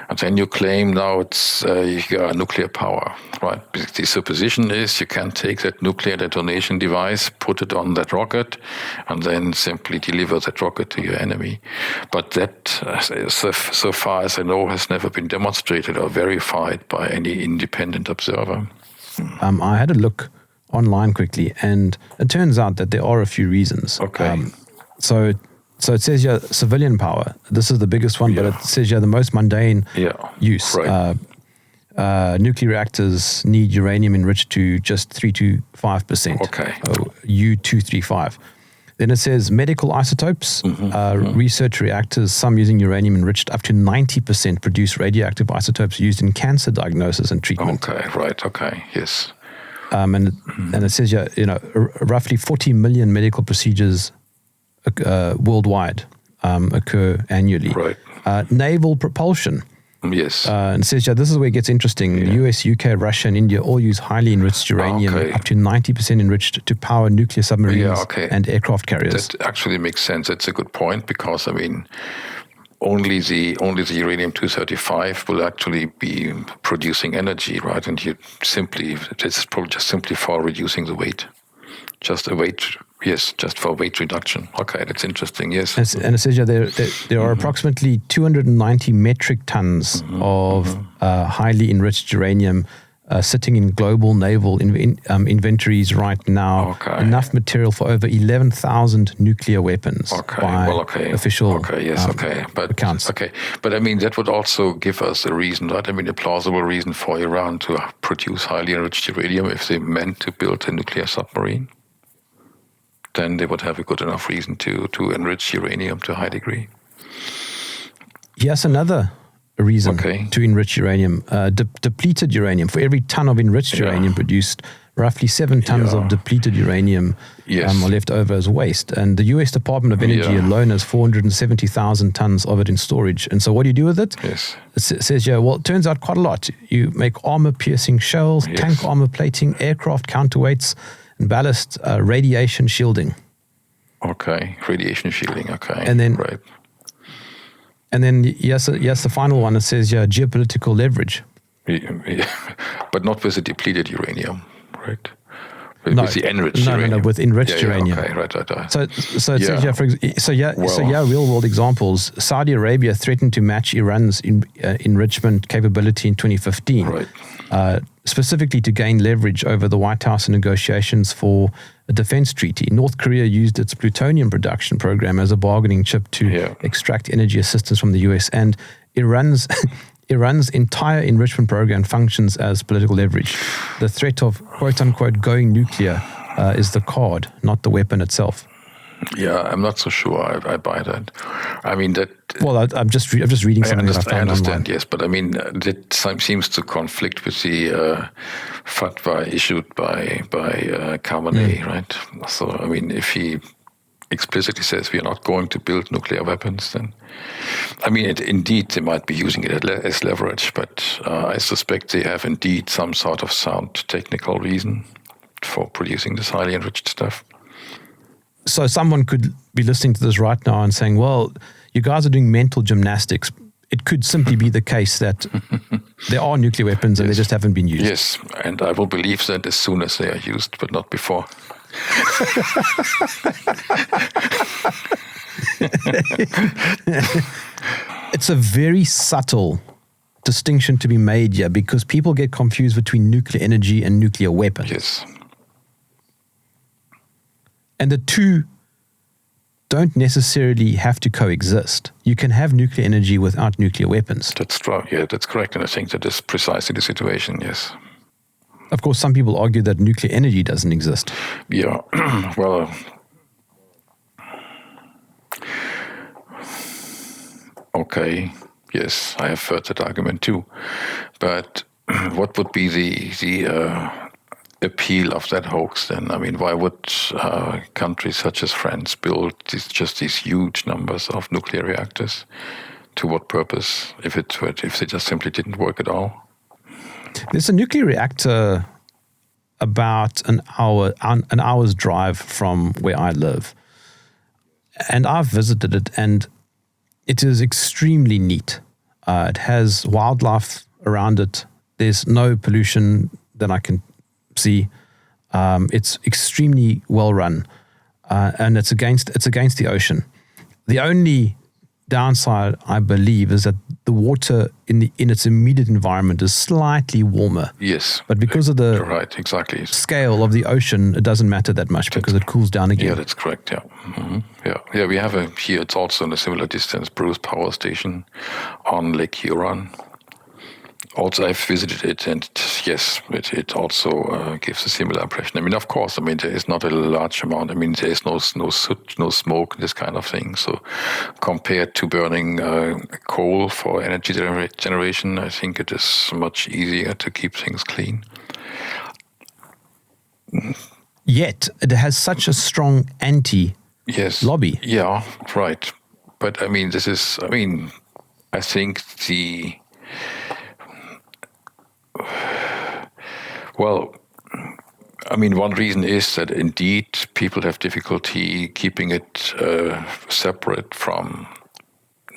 [SPEAKER 3] and then you claim now you got nuclear power, right? The supposition is you can take that nuclear detonation device, put it on that rocket, and then simply deliver that rocket to your enemy. But that, so far as I know, has never been demonstrated or verified by any independent observer.
[SPEAKER 2] I had a look online quickly, and it turns out that there are a few reasons.
[SPEAKER 3] Okay.
[SPEAKER 2] So it says here civilian power. This is the biggest one, but it says here the most mundane use.
[SPEAKER 3] Right.
[SPEAKER 2] Nuclear reactors need uranium enriched to just 3 to 5%.
[SPEAKER 3] Okay.
[SPEAKER 2] U-235. Then it says medical isotopes, research reactors, some using uranium enriched up to 90% produce radioactive isotopes used in cancer diagnosis and treatment.
[SPEAKER 3] Okay, right, okay, yes.
[SPEAKER 2] And it says here, roughly 40 million medical procedures worldwide occur annually.
[SPEAKER 3] Right.
[SPEAKER 2] Naval propulsion.
[SPEAKER 3] Yes.
[SPEAKER 2] And it says, this is where it gets interesting. The US, UK, Russia, and India all use highly enriched uranium, up to 90% enriched, to power nuclear submarines and aircraft carriers.
[SPEAKER 3] That actually makes sense. That's a good point, because, I mean, only the uranium-235 will actually be producing energy, right? And it's probably just simply for reducing the weight. Just for weight reduction. Okay, that's interesting, yes.
[SPEAKER 2] And it says there are approximately 290 metric tons of highly enriched uranium sitting in global naval inventories right now.
[SPEAKER 3] Okay.
[SPEAKER 2] Enough material for over 11,000 nuclear weapons by official accounts.
[SPEAKER 3] Okay, but I mean, that would also give us a reason, right? I mean, a plausible reason for Iran to produce highly enriched uranium if they meant to build a nuclear submarine. Then they would have a good enough reason to enrich uranium to a high degree.
[SPEAKER 2] Yes, another reason to enrich uranium. Depleted uranium. For every ton of enriched uranium produced, roughly 7 tons of depleted uranium are left over as waste. And the US Department of Energy alone has 470,000 tons of it in storage. And so what do you do with it?
[SPEAKER 3] Yes.
[SPEAKER 2] It says here, well, it turns out quite a lot. You make armor-piercing shells, tank armor plating, aircraft counterweights, and ballast radiation shielding.
[SPEAKER 3] Okay, radiation shielding, okay.
[SPEAKER 2] And then, the final one, it says geopolitical leverage.
[SPEAKER 3] But not with the depleted uranium, right? With the enriched uranium.
[SPEAKER 2] No, with enriched
[SPEAKER 3] Yeah,
[SPEAKER 2] uranium.
[SPEAKER 3] okay, right.
[SPEAKER 2] So it says
[SPEAKER 3] Yeah.
[SPEAKER 2] here, real world examples. Saudi Arabia threatened to match Iran's enrichment capability in 2015,
[SPEAKER 3] Right.
[SPEAKER 2] Specifically to gain leverage over the White House in negotiations for a defense treaty. North Korea used its plutonium production program as a bargaining chip to extract energy assistance from the US, and Iran's entire enrichment program functions as political leverage. The threat of quote unquote going nuclear is the card, not the weapon itself.
[SPEAKER 3] Yeah, I'm not so sure I buy that. I mean that.
[SPEAKER 2] Well, I'm just reading something that I found
[SPEAKER 3] I understand,
[SPEAKER 2] online.
[SPEAKER 3] yes, but I mean that seems to conflict with the fatwa issued by Khamenei, right? So I mean, if he explicitly says we are not going to build nuclear weapons, then I mean, indeed they might be using it as leverage, but I suspect they have indeed some sort of sound technical reason for producing this highly enriched stuff.
[SPEAKER 2] So someone could be listening to this right now and saying, well, you guys are doing mental gymnastics. It could simply be the case that there are nuclear weapons and they just haven't been used.
[SPEAKER 3] Yes, and I will believe that as soon as they are used, but not before.
[SPEAKER 2] It's a very subtle distinction to be made here because people get confused between nuclear energy and nuclear weapons.
[SPEAKER 3] Yes.
[SPEAKER 2] And the two don't necessarily have to coexist. You can have nuclear energy without nuclear weapons.
[SPEAKER 3] That's true. Yeah, that's correct. And I think that is precisely the situation, yes.
[SPEAKER 2] Of course, some people argue that nuclear energy doesn't exist.
[SPEAKER 3] Yeah, well, okay, yes, I have heard that argument too. But what would be the appeal of that hoax then? I mean, why would countries such as France build these huge numbers of nuclear reactors? To what purpose? If they just simply didn't work at all?
[SPEAKER 2] There's a nuclear reactor about an hour's drive from where I live, and I've visited it, and it is extremely neat. It has wildlife around it. There's no pollution that I can see. It's extremely well run, and it's against the ocean. The only downside, I believe, is that the water in its immediate environment is slightly warmer.
[SPEAKER 3] Yes,
[SPEAKER 2] but because of the
[SPEAKER 3] right, exactly
[SPEAKER 2] scale of the ocean, it doesn't matter that much because it cools down again.
[SPEAKER 3] Yeah, that's correct. Yeah, mm-hmm. Yeah. We have here. It's also in a similar distance, Bruce Power Station on Lake Huron. Also, I've visited it, and yes, it also gives a similar impression. I mean, of course, there is not a large amount. I mean, there is no soot, no smoke, this kind of thing. So, compared to burning coal for energy generation, I think it is much easier to keep things clean.
[SPEAKER 2] Yet, it has such a strong anti-lobby.
[SPEAKER 3] Yeah, right. But I think one reason is that indeed people have difficulty keeping it separate from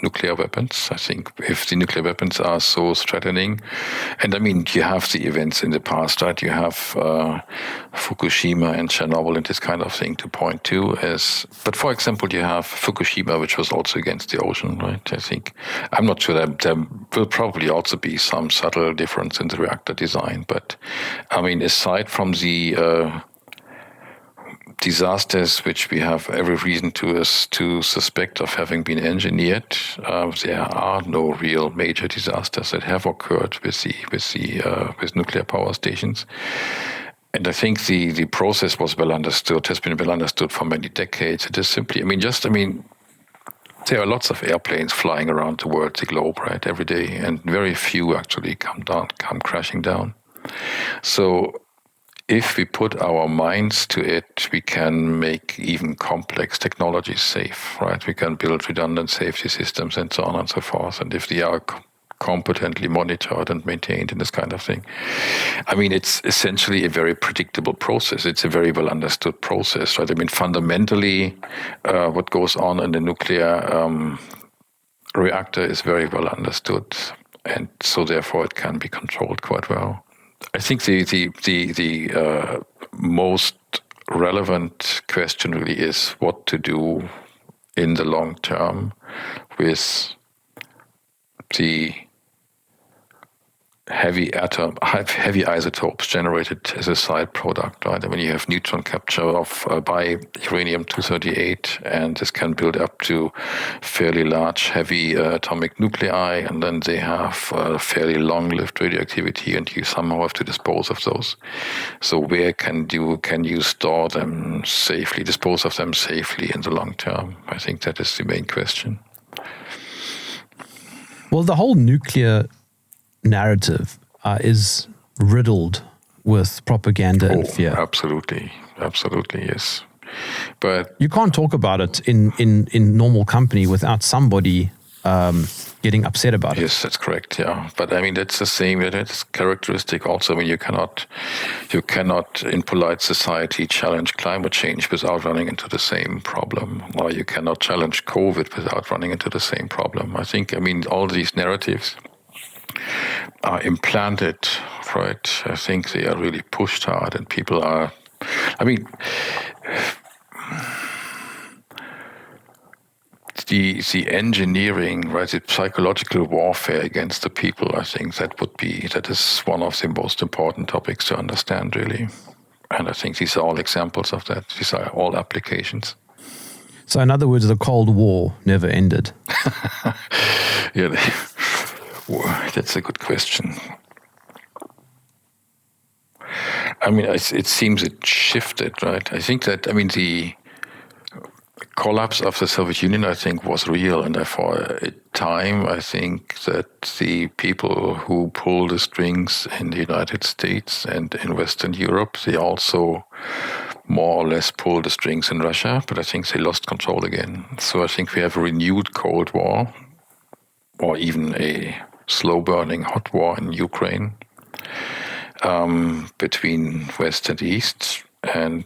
[SPEAKER 3] nuclear weapons. I think if the nuclear weapons are so threatening, and you have the events in the past, right? You have Fukushima and Chernobyl and this kind of thing to point to but for example, you have Fukushima, which was also against the ocean, right? I think, I'm not sure that there will probably also be some subtle difference in the reactor design, but aside from the disasters which we have every reason to suspect of having been engineered, there are no real major disasters that have occurred with nuclear power stations. And I think the process has been well understood for many decades. It is simply, there are lots of airplanes flying around the world, the globe, right, every day, and very few actually come crashing down. So if we put our minds to it, we can make even complex technologies safe, right? We can build redundant safety systems and so on and so forth. And if they are competently monitored and maintained in this kind of thing, it's essentially a very predictable process. It's a very well understood process, right? Fundamentally, what goes on in the nuclear reactor is very well understood. And so therefore it can be controlled quite well. I think the most relevant question really is what to do in the long term with the heavy isotopes generated as a side product, right? I mean, you have neutron capture of by uranium-238, and this can build up to fairly large, heavy atomic nuclei, and then they have fairly long-lived radioactivity, and you somehow have to dispose of those. So where can you store them safely, dispose of them safely in the long term? I think that is the main question.
[SPEAKER 2] Well, the whole nuclear narrative is riddled with propaganda and fear.
[SPEAKER 3] Absolutely, yes. But
[SPEAKER 2] you can't talk about it in normal company without somebody getting upset about it.
[SPEAKER 3] Yes, that's correct. Yeah, but I mean that's the same. That's characteristic also. I mean you cannot in polite society challenge climate change without running into the same problem, or you cannot challenge COVID without running into the same problem. I mean all these narratives are implanted, right? I think they are really pushed hard, and people are. I mean, the engineering, right? The psychological warfare against the people. I think that is one of the most important topics to understand, really. And I think these are all examples of that. These are all applications.
[SPEAKER 2] So, in other words, the Cold War never ended.
[SPEAKER 3] Yeah. That's a good question. I mean, it seems it shifted, right? I think that, the collapse of the Soviet Union, I think, was real. And for a time, I think that the people who pull the strings in the United States and in Western Europe, they also more or less pull the strings in Russia. But I think they lost control again. So I think we have a renewed Cold War, or even a slow-burning hot war in Ukraine between West and East. And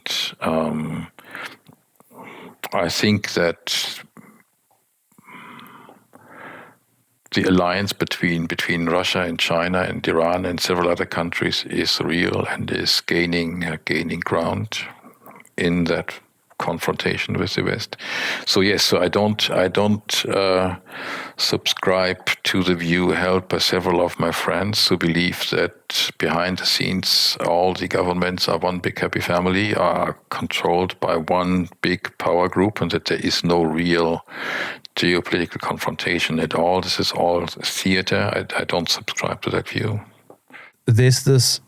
[SPEAKER 3] I think that the alliance between Russia and China and Iran and several other countries is real and is gaining ground in that confrontation with the West. So yes, so I don't subscribe to the view held by several of my friends who believe that behind the scenes all the governments are one big happy family, are controlled by one big power group, and that there is no real geopolitical confrontation at all. This is all theater. I don't subscribe to that view.
[SPEAKER 2] There's this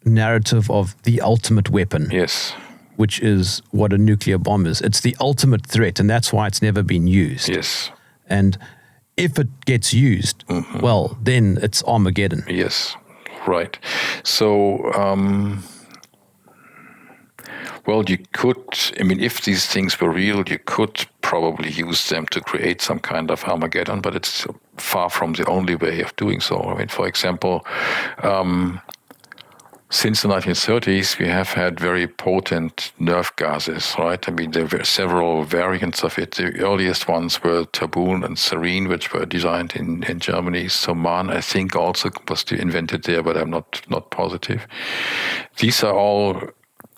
[SPEAKER 2] narrative of the ultimate weapon.
[SPEAKER 3] Yes.
[SPEAKER 2] Which is what a nuclear bomb is. It's the ultimate threat, and that's why it's never been used.
[SPEAKER 3] Yes.
[SPEAKER 2] And if it gets used, well, then it's Armageddon.
[SPEAKER 3] Yes, right. So, well, you could, if these things were real, you could probably use them to create some kind of Armageddon, but it's far from the only way of doing so. For example, since the 1930s, we have had very potent nerve gases, right? There were several variants of it. The earliest ones were Taboon and Sarin, which were designed in Germany. Soman, I think, also was invented there, but I'm not positive. These are all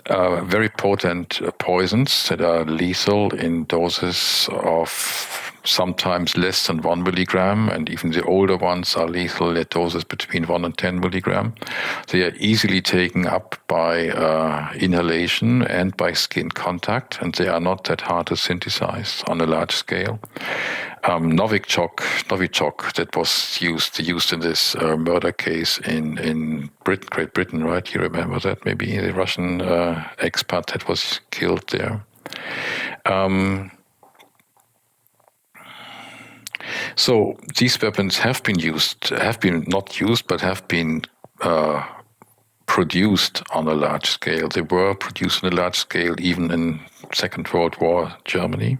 [SPEAKER 3] very potent poisons that are lethal in doses of sometimes less than 1 milligram, and even the older ones are lethal at doses between 1 and 10 milligram. They are easily taken up by inhalation and by skin contact, and they are not that hard to synthesize on a large scale. Novichok, that was used in this murder case in Great Britain, right? You remember that? Maybe the Russian expat that was killed there. So these weapons have been produced on a large scale. They were produced on a large scale even in Second World War Germany.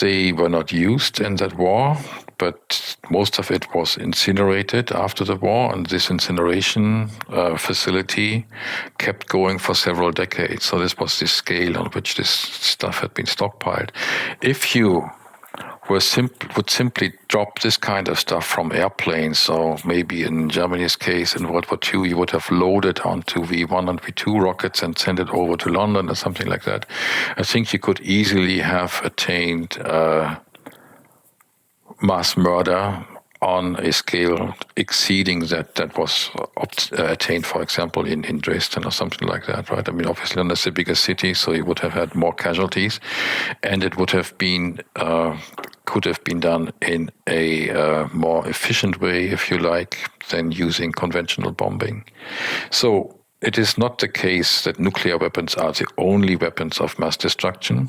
[SPEAKER 3] They were not used in that war, but most of it was incinerated after the war, and this incineration facility kept going for several decades. So this was the scale on which this stuff had been stockpiled. If you would simply drop this kind of stuff from airplanes. So maybe in Germany's case, in World War II, you would have loaded onto V1 and V2 rockets and sent it over to London or something like that. I think you could easily have attained mass murder on a scale exceeding that was attained, for example, in Dresden or something like that, right? I mean, obviously, London is a bigger city, so you would have had more casualties, and it would have been could have been done in a more efficient way, if you like, than using conventional bombing. So it is not the case that nuclear weapons are the only weapons of mass destruction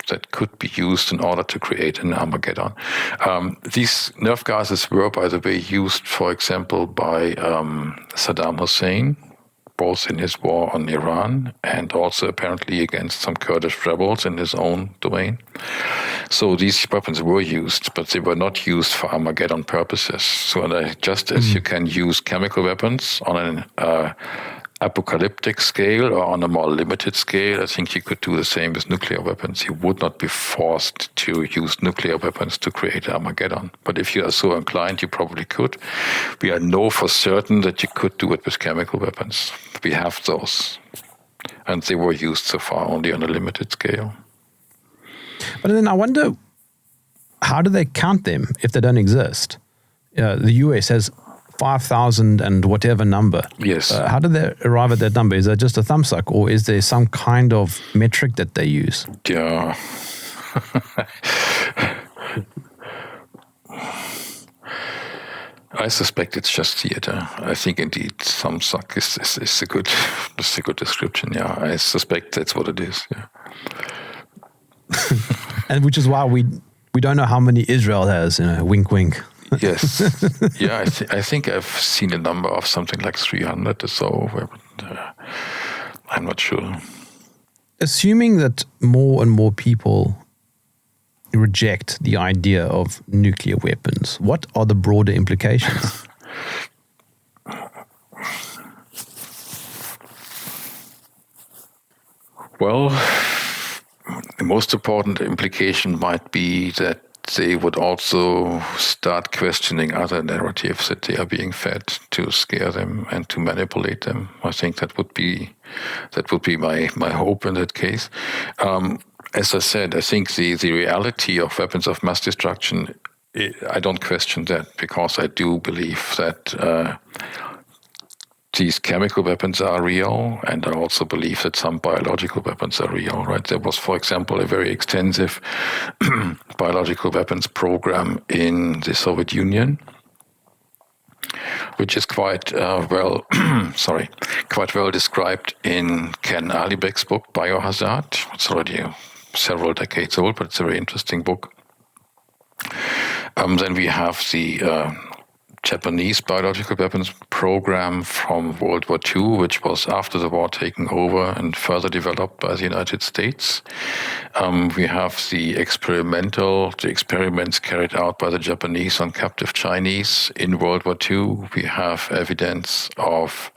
[SPEAKER 3] that could be used in order to create an Armageddon. These nerve gases were, by the way, used, for example, by Saddam Hussein, both in his war on Iran and also apparently against some Kurdish rebels in his own domain. So these weapons were used, but they were not used for Armageddon purposes. So just as you can use chemical weapons on an apocalyptic scale or on a more limited scale, I think you could do the same with nuclear weapons. You would not be forced to use nuclear weapons to create Armageddon. But if you are so inclined, you probably could. We know for certain that you could do it with chemical weapons. We have those. And they were used so far only on a limited scale.
[SPEAKER 2] But then I wonder, how do they count them if they don't exist? The US has 5,000 and whatever number.
[SPEAKER 3] Yes.
[SPEAKER 2] How do they arrive at that number? Is that just a thumbsuck, or is there some kind of metric that they use?
[SPEAKER 3] Yeah. I suspect it's just theater. I think indeed thumbsuck is a good description. Yeah, I suspect that's what it is. Yeah.
[SPEAKER 2] And which is why we don't know how many Israel has. Wink, wink.
[SPEAKER 3] Yes. Yeah, I think I've seen a number of something like 300 or so, but I'm not sure.
[SPEAKER 2] Assuming that more and more people reject the idea of nuclear weapons, what are the broader implications?
[SPEAKER 3] Well, the most important implication might be that they would also start questioning other narratives that they are being fed to scare them and to manipulate them. I think that would be my hope in that case. As I said, I think the reality of weapons of mass destruction, I don't question that, because I do believe that these chemical weapons are real, and I also believe that some biological weapons are real, right? There was, for example, a very extensive biological weapons program in the Soviet Union, which is quite well described in Ken Alibek's book, Biohazard. It's already several decades old, but it's a very interesting book. Then we have the Japanese biological weapons program from World War II, which was after the war taken over and further developed by the United States. We have the experiments carried out by the Japanese on captive Chinese in World War II. We have evidence of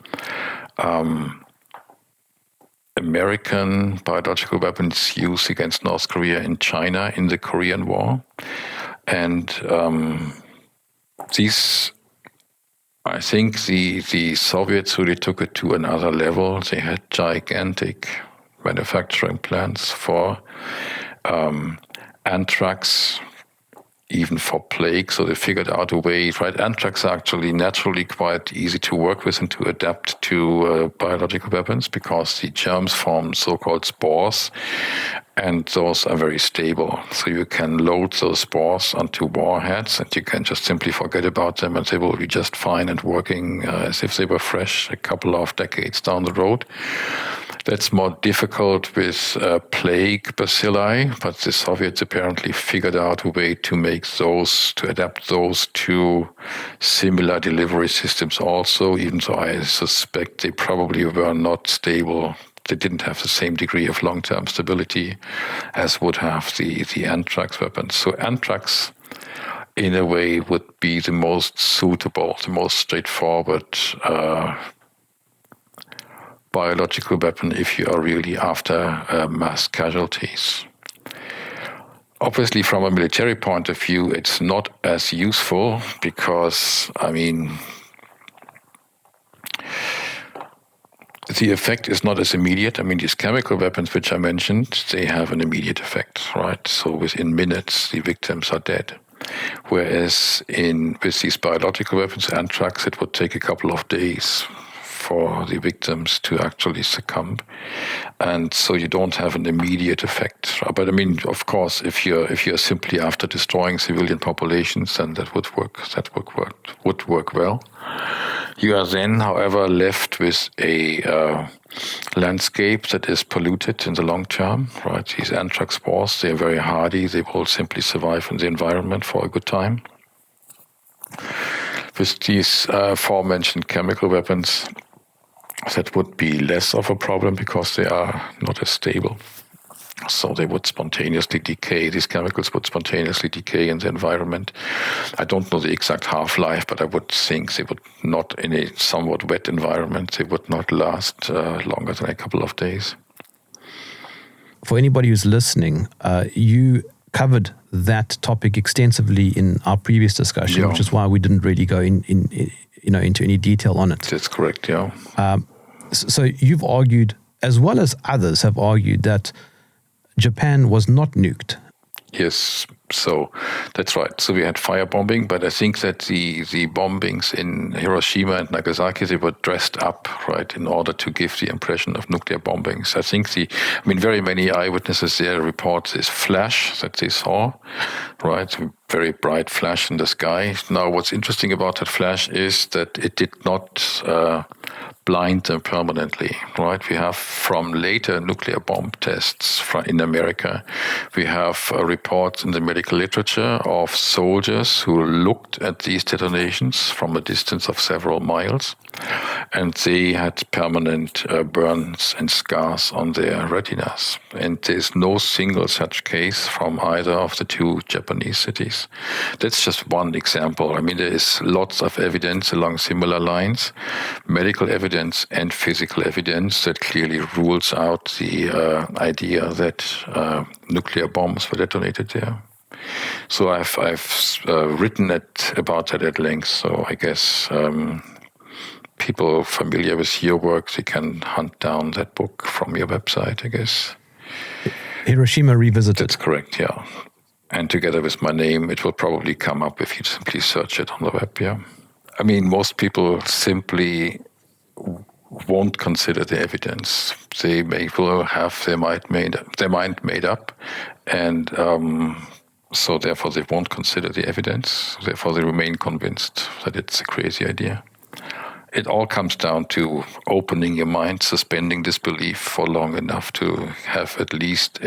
[SPEAKER 3] American biological weapons used against North Korea in China in the Korean War. And I think the Soviets really took it to another level. They had gigantic manufacturing plants for anthrax, even for plague. So they figured out a way, right? Anthrax are actually naturally quite easy to work with and to adapt to biological weapons, because the germs form so-called spores, and those are very stable. So you can load those spores onto warheads, and you can just simply forget about them, and they will be just fine and working as if they were fresh a couple of decades down the road. That's more difficult with plague bacilli, but the Soviets apparently figured out a way to adapt those to similar delivery systems also, even though I suspect they probably were not stable. They didn't have the same degree of long-term stability as would have the anthrax weapons. So anthrax, in a way, would be the most suitable, the most straightforward biological weapon if you are really after mass casualties. Obviously, from a military point of view, it's not as useful because, the effect is not as immediate. These chemical weapons, which I mentioned, they have an immediate effect, right? So within minutes, the victims are dead. Whereas with these biological weapons, anthrax, it would take a couple of days for the victims to actually succumb, and so you don't have an immediate effect. But of course, if you're simply after destroying civilian populations, then that would work. That would work well. You are then, however, left with a landscape that is polluted in the long term, right? These anthrax spores, they are very hardy. They will simply survive in the environment for a good time. With these aforementioned chemical weapons, that would be less of a problem because they are not as stable. So they would spontaneously decay. These chemicals would spontaneously decay in the environment. I don't know the exact half-life, but I would think they would not, in a somewhat wet environment, they would not last longer than a couple of days.
[SPEAKER 2] For anybody who's listening, you covered that topic extensively in our previous discussion, which is why we didn't really go into any detail on it.
[SPEAKER 3] That's correct, yeah.
[SPEAKER 2] So you've argued, as well as others have argued, that Japan was not nuked.
[SPEAKER 3] Yes, so that's right. So we had firebombing, but I think that the bombings in Hiroshima and Nagasaki, they were dressed up, right, in order to give the impression of nuclear bombings. I think very many eyewitnesses there report this flash that they saw, right, very bright flash in the sky. Now, what's interesting about that flash is that it did not blind them permanently, right? We have from later nuclear bomb tests in America, we have reports in the medical literature of soldiers who looked at these detonations from a distance of several miles, and they had permanent burns and scars on their retinas. And there's no single such case from either of the two Japanese cities. That's just one example. There is lots of evidence along similar lines, medical evidence and physical evidence that clearly rules out the idea that nuclear bombs were detonated there. So I've written about that at length. So I guess people familiar with your work, they can hunt down that book from your website, I guess.
[SPEAKER 2] Hiroshima Revisited.
[SPEAKER 3] That's correct, yeah. And together with my name, it will probably come up if you simply search it on the web, yeah. Most people simply won't consider the evidence. They will have their mind made up, and so therefore they won't consider the evidence. Therefore they remain convinced that it's a crazy idea. It all comes down to opening your mind, suspending disbelief for long enough to have at least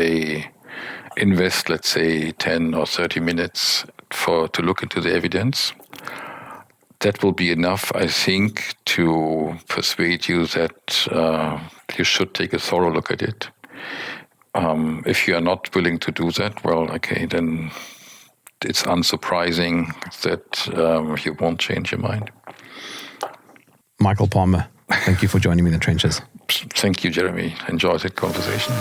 [SPEAKER 3] invest, let's say, 10 or 30 minutes to look into the evidence. That will be enough, I think, to persuade you that you should take a thorough look at it. If you are not willing to do that, well, okay, then it's unsurprising that you won't change your mind.
[SPEAKER 2] Michael Palmer, thank you for joining me in the trenches.
[SPEAKER 3] Thank you, Jeremy. Enjoyed that conversation.